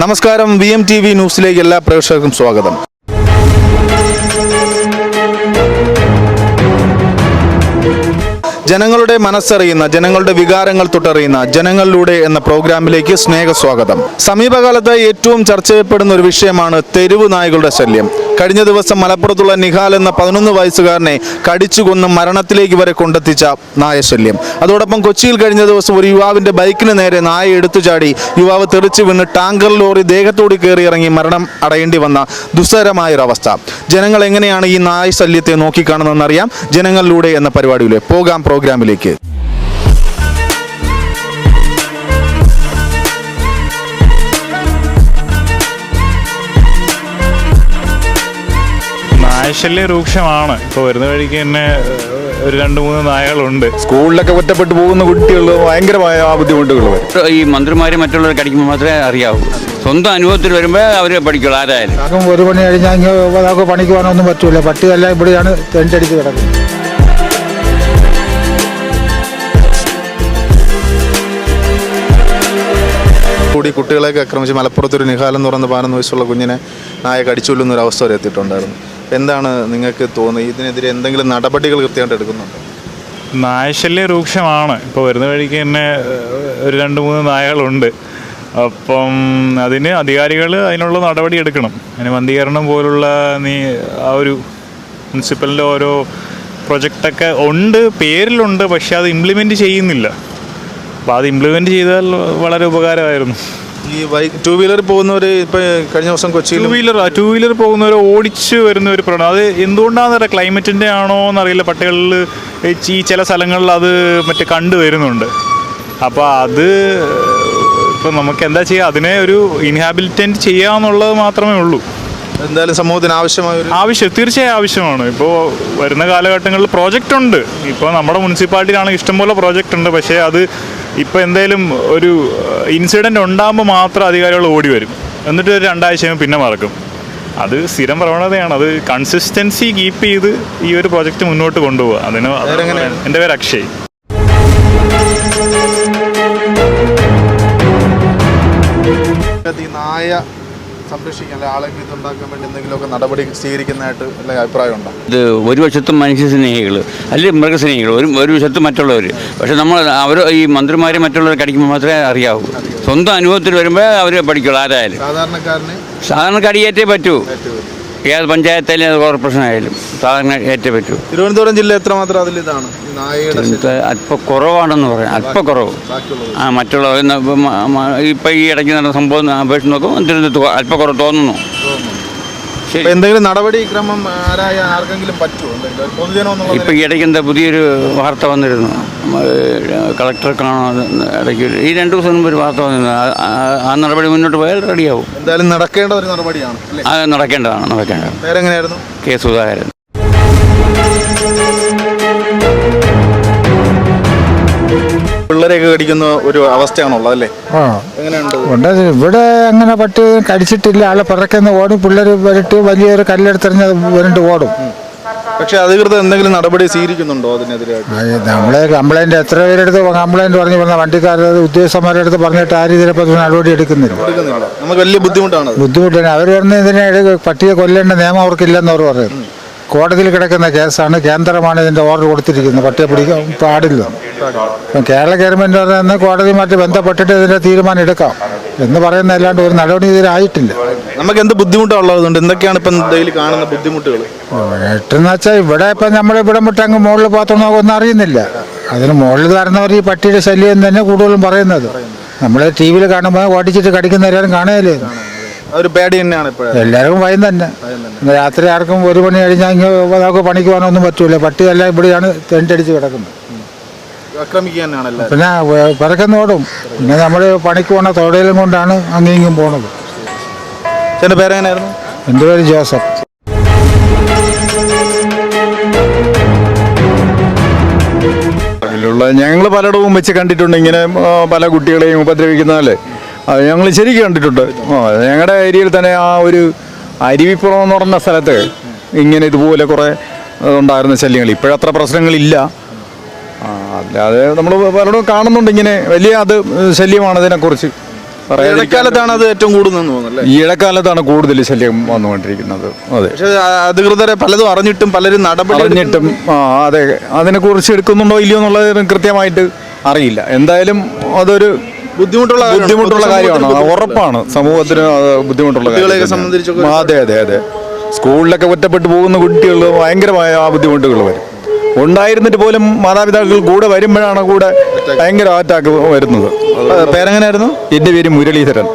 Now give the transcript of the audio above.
നമസ്കാരം, VMTV ന്യൂസിലേക്ക് എല്ലാ പ്രേക്ഷകർക്കും സ്വാഗതം. ജനങ്ങളുടെ മനസ്സറിയുന്ന, ജനങ്ങളുടെ വികാരങ്ങൾ തൊട്ടറിയുന്ന ജനങ്ങളിലൂടെ എന്ന പ്രോഗ്രാമിലേക്ക് സ്നേഹസ്വാഗതം. സമീപകാലത്ത് ഏറ്റവും ചർച്ച ചെയ്യപ്പെടുന്ന ഒരു വിഷയമാണ് തെരുവ് നായകളുടെ ശല്യം. കഴിഞ്ഞ ദിവസം മലപ്പുറത്തുള്ള നിഹാൽ എന്ന 11 വയസ്സുകാരനെ കടിച്ചുകൊന്ന് മരണത്തിലേക്ക് വരെ കൊണ്ടെത്തിച്ച നായശല്യം. അതോടൊപ്പം കൊച്ചിയിൽ കഴിഞ്ഞ ദിവസം ഒരു യുവാവിന്റെ ബൈക്കിന് നേരെ നായ എടുത്തുചാടി യുവാവ് തെറിച്ചു വീണ് ടാങ്കർ ലോറി ദേഹത്തോടി കയറി ഇറങ്ങി മരണം അടയേണ്ടി വന്ന ദുസ്സഹരമായൊരവസ്ഥ. ജനങ്ങൾ എങ്ങനെയാണ് ഈ നായ ശല്യത്തെ നോക്കിക്കാണുന്നതെന്നറിയാം ജനങ്ങളിലൂടെ എന്ന പരിപാടിയിലെ പോകാം പ്രോഗ്രാമിലേക്ക്. നായശല്യം രൂക്ഷമാണ്. ഇപ്പോൾ വരുന്ന വഴിക്ക് തന്നെ ഒരു 2-3 നായകളുണ്ട്. സ്കൂളിലൊക്കെ ഒറ്റപ്പെട്ടു പോകുന്ന കുട്ടികൾ ഭയങ്കരമായ ബുദ്ധിമുട്ടുകൾ വരും. ഈ മന്ത്രിമാരെ മറ്റുള്ളവർ കടിക്കുമ്പോൾ മാത്രമേ അറിയാവൂ. സ്വന്തം അനുഭവത്തിൽ വരുമ്പോൾ അവർ പഠിക്കുള്ളൂ. ആരായാലും ഒരു പണി കഴിഞ്ഞാൽ നമുക്ക് പണിക്ക് പോകാനൊന്നും പറ്റൂല. പട്ടിയെല്ലാം ഇവിടെയാണ് തെണ്ടടിച്ച് കിടക്കുന്നത്. കൂടി കുട്ടികളെയൊക്കെ ആക്രമിച്ച് മലപ്പുറത്തൊരു നിഹാൽ എന്ന് പറയുന്ന 11 വയസ്സുള്ള കുഞ്ഞിനെ നായ കടിച്ചുകൊല്ലുന്ന ഒരു അവസ്ഥ വരെ എത്തിയിട്ടുണ്ടായിരുന്നു. എന്താണ് നിങ്ങൾക്ക് തോന്നുന്നത്? ഇതിനെതിരെ എന്തെങ്കിലും നടപടികൾ കൃത്യമായിട്ട് എടുക്കുന്നുണ്ടോ? നായശല്യം രൂക്ഷമാണ്. ഇപ്പോൾ വരുന്ന വഴിക്ക് തന്നെ ഒരു 2-3 നായകളുണ്ട്. അപ്പം അതിന് അധികാരികൾ അതിനുള്ള നടപടി എടുക്കണം. അതിന് വന്ധീകരണം പോലുള്ള ആ ഒരു മുനിസിപ്പലിൻ്റെ ഓരോ പ്രൊജക്റ്റൊക്കെ ഉണ്ട്, പേരിലുണ്ട്, പക്ഷെ അത് ഇംപ്ലിമെൻറ്റ് ചെയ്യുന്നില്ല. അപ്പോൾ അത് ഇംപ്ലിമെൻറ്റ് ചെയ്താൽ വളരെ ഉപകാരമായിരുന്നു. ഈ ടൂ വീലർ പോകുന്നവർ ഇപ്പോൾ കഴിഞ്ഞ ദിവസം കൊച്ചിയിൽ ടൂ വീലർ പോകുന്നവർ ഓടിച്ച് വരുന്ന ഒരു പ്രശ്നം. അത് എന്തുകൊണ്ടാണെന്നറിയാം, ക്ലൈമറ്റിൻ്റെ ആണോ എന്നറിയില്ല. പട്ടികളിൽ ഈ ചില സ്ഥലങ്ങളിൽ അത് കണ്ടുവരുന്നുണ്ട്. അപ്പോൾ അത് ഇപ്പോൾ നമുക്ക് എന്താ ചെയ്യുക, അതിനെ ഒരു ഇൻഹാബിലിറ്റൻറ്റ് ചെയ്യാന്നുള്ളത് മാത്രമേ ഉള്ളൂ. എന്തായാലും സമൂഹത്തിന് തീർച്ചയായും ആവശ്യമാണ്. ഇപ്പോൾ വരുന്ന കാലഘട്ടങ്ങളിൽ പ്രോജക്റ്റ് ഉണ്ട്. ഇപ്പോൾ നമ്മുടെ മുനിസിപ്പാലിറ്റിയിലാണെങ്കിൽ ഇഷ്ടംപോലെ പ്രോജക്റ്റ് ഉണ്ട്. പക്ഷേ അത് ഇപ്പോൾ എന്തെങ്കിലും ഒരു ഇൻസിഡൻറ്റ് ഉണ്ടാകുമ്പോൾ മാത്രം അധികാരികൾ ഓടി വരും. എന്നിട്ട് ഒരു 2 ആഴ്ച പിന്നെ മറക്കും. അത് സ്ഥിരം പ്രവണതയാണ്. അത് കൺസിസ്റ്റൻസി കീപ്പ് ചെയ്ത് ഈ ഒരു പ്രോജക്റ്റ് മുന്നോട്ട് കൊണ്ടുപോകുക. അതിന് എൻ്റെ പേര് അക്ഷയ്. നായ സംരക്ഷിക്കാൻ ആളെങ്കിൽ ഇതുണ്ടാക്കാൻ വേണ്ടി എന്തെങ്കിലുമൊക്കെ നടപടി സ്വീകരിക്കുന്നതായിട്ട് അല്ലെങ്കിൽ അഭിപ്രായമുണ്ടോ? ഇത് ഒരു വശത്തും മനുഷ്യസ്നേഹികൾ അല്ലെങ്കിൽ മൃഗസ്നേഹികൾ, ഒരു വശത്തും മറ്റുള്ളവർ. പക്ഷെ അവർ ഈ മന്ത്രിമാരെ മറ്റുള്ളവർ കടിക്കുമ്പോൾ മാത്രമേ അറിയാവൂ. സ്വന്തം അനുഭവത്തിൽ വരുമ്പോൾ അവർ പഠിക്കുള്ളൂ. ആരായാലും സാധാരണക്കാർ ഏറ്റേ പറ്റൂ. ഏത് പഞ്ചായത്തായാലും കോർപ്പറേഷൻ ആയാലും സാധാരണ ഏറ്റേ പറ്റൂ. തിരുവനന്തപുരം ജില്ല എത്രമാത്രം അതിൽ ഇതാണ് അല്പം കുറവാണെന്ന് പറയാം. അല്പം കുറവ്. മറ്റുള്ള ഇപ്പം ഈ ഇടയ്ക്ക് നടന്ന സംഭവം അപേക്ഷിച്ച് നോക്കുമ്പോൾ തിരുവനന്തപുരത്ത് അല്പം കുറവ് തോന്നുന്നു. എന്തെങ്കിലും നടപടിക്രമം ആർക്കെങ്കിലും പറ്റുമോ? ഇപ്പം ഈ ഇടയ്ക്ക് എന്താ പുതിയൊരു വാർത്ത വന്നിരുന്നു, കളക്ടർ കാണാൻ ഇടയ്ക്ക് ഈ 2 ദിവസം മുമ്പ് ഒരു വാർത്ത വന്നിരുന്നു. ആ നടപടി മുന്നോട്ട് പോയാൽ റെഡിയാവും. എന്തായാലും നടക്കേണ്ട ഒരു നടപടിയാണ്. അത് നടക്കേണ്ടതാണ്. പേരെങ്ങനെയായിരുന്നു? കെ സുധാകരൻ. പിള്ളേരെയൊക്കെ കടിക്കുന്ന ഒരു അവസ്ഥയാണുള്ളത് അല്ലേ? എങ്ങനെയുണ്ട്? ഇവിടെ അങ്ങനെ പട്ടി കടിച്ചിട്ടില്ല. ആളെ പിറക്കുന്ന ഓടും. പിള്ളേർ വരട്ട് വലിയൊരു കല്ലെടുത്തെറിഞ്ഞ് വരണ്ട് ഓടും. പക്ഷെ അധികൃതർ എന്തെങ്കിലും നടപടി സ്വീകരിക്കുന്നുണ്ടോ അതിനെതിരെ? നമ്മളെ കംപ്ലൈൻറ്റ് എത്ര പേരെടുത്ത് കംപ്ലൈൻറ്റ് പറഞ്ഞു വന്ന വണ്ടിക്കാരുടെ ഉദ്യോഗസ്ഥന്മാരുടെ അടുത്ത് പറഞ്ഞിട്ട് ആരും ഇതിനെപ്പറ്റി നടപടി എടുക്കുന്നില്ല. നമുക്ക് വലിയ ബുദ്ധിമുട്ടാണ്. അവർ പറഞ്ഞ ഇതിനെ പട്ടിയെ കൊല്ലേണ്ട നിയമം അവർക്കില്ലെന്ന് അവർ പറയുന്നു. കോടതിയിൽ കിടക്കുന്ന കേസാണ്. കേന്ദ്രമാണ് ഇതിൻ്റെ ഓർഡർ കൊടുത്തിരിക്കുന്നത്. പട്ടിയെ പിടിക്കാൻ പാടില്ല. ഇപ്പം കേരള ഗവൺമെൻറ് പറയുന്നത് കോടതിയുമായിട്ട് ബന്ധപ്പെട്ടിട്ട് ഇതിൻ്റെ തീരുമാനം എടുക്കാം എന്ന് പറയുന്ന അല്ലാണ്ട് ഒരു നടപടി ഇതിലായിട്ടില്ല. നമുക്ക് എന്ത് ബുദ്ധിമുട്ടുള്ളതുകൊണ്ട് എന്തൊക്കെയാണ് ഇപ്പം ഡെയിലി കാണുന്ന ബുദ്ധിമുട്ടുകൾ? എന്ന് വെച്ചാൽ ഇവിടെ ഇപ്പം നമ്മളിവിടെ വിട്ട് അങ്ങ് മുകളിൽ പാത്രം ഒന്നും അറിയുന്നില്ല. അതിന് മുകളിൽ വരുന്നവർ ഈ പട്ടിയുടെ ശല്യം തന്നെ കൂടുതലും പറയുന്നത്. നമ്മൾ ടി വിയിൽ കാണുമ്പോൾ ഓടിച്ചിട്ട് കടിക്കുന്നവരും കാണുകയല്ലേ. ഒരു പേടി തന്നെയാണ് എല്ലാവർക്കും ഭയം തന്നെ. രാത്രി ആർക്കും 1 മണി കഴിഞ്ഞാൽ നമുക്ക് പണിക്ക് പോകാനൊന്നും പറ്റൂല. പട്ടിയെല്ലാം ഇവിടെയാണ് തെണ്ടടിച്ച് കിടക്കുന്നത്. പിന്നെ പിറക്കുന്നോടും. പിന്നെ നമ്മൾ പണിക്ക് പോണ തൊടയിലും കൊണ്ടാണ് അങ്ങേയും പോണത്. ചേട്ടൻ്റെ പേരെങ്ങനെയായിരുന്നു? എൻ്റെ പേര് ജോസഫ്. ഞങ്ങൾ പലയിടവും വെച്ച് കണ്ടിട്ടുണ്ട് ഇങ്ങനെ പല കുട്ടികളെയും ഉപദ്രവിക്കുന്നതല്ലേ. അത് ഞങ്ങൾ ശരിക്കും കണ്ടിട്ടുണ്ട്. ഞങ്ങളുടെ ഏരിയയിൽ തന്നെ ആ ഒരു അരുവിപ്പുറം എന്ന് പറഞ്ഞ സ്ഥലത്ത് ഇങ്ങനെ ഇതുപോലെ കുറേ ഉണ്ടായിരുന്ന ശല്യങ്ങൾ. ഇപ്പോഴത്ര പ്രശ്നങ്ങളില്ല. അല്ലാതെ നമ്മൾ പലരും കാണുന്നുണ്ട് ഇങ്ങനെ വലിയ അത് ശല്യമാണ് ഇതിനെക്കുറിച്ച്. ഇടക്കാലത്താണ് അത് ഏറ്റവും കൂടുതലെന്ന് തോന്നുന്നല്ലേ? ഈ ഇടക്കാലത്താണ് കൂടുതൽ ശല്യം വന്നുകൊണ്ടിരിക്കുന്നത്. അതെ, പക്ഷേ അധികൃതരെ പലതും അറിഞ്ഞിട്ടും പലരും നടപടി അറിഞ്ഞിട്ടും അതെ, അതിനെക്കുറിച്ച് എടുക്കുന്നുണ്ടോ ഇല്ലയോ എന്നുള്ളത് കൃത്യമായിട്ട് അറിയില്ല. എന്തായാലും അതൊരു ബുദ്ധിമുട്ടുള്ള കാര്യമാണ്, ഉറപ്പാണ്. സമൂഹത്തിന് അത് ബുദ്ധിമുട്ടുള്ള കുട്ടികളെയൊക്കെ സംബന്ധിച്ചൊക്കെ അതെ അതെ അതെ. സ്കൂളിലൊക്കെ ഒറ്റപ്പെട്ടു പോകുന്ന കുട്ടികൾ ഭയങ്കരമായ ബുദ്ധിമുട്ടുകൾ വരും. ഉണ്ടായിരുന്നിട്ട് പോലും മാതാപിതാക്കൾ കൂടെ വരുമ്പോഴാണ് കൂടെ ഭയങ്കര അറ്റാക്ക് വരുന്നത്. പേരെങ്ങനെയായിരുന്നു? എൻ്റെ പേര് മുരളീധരൻ.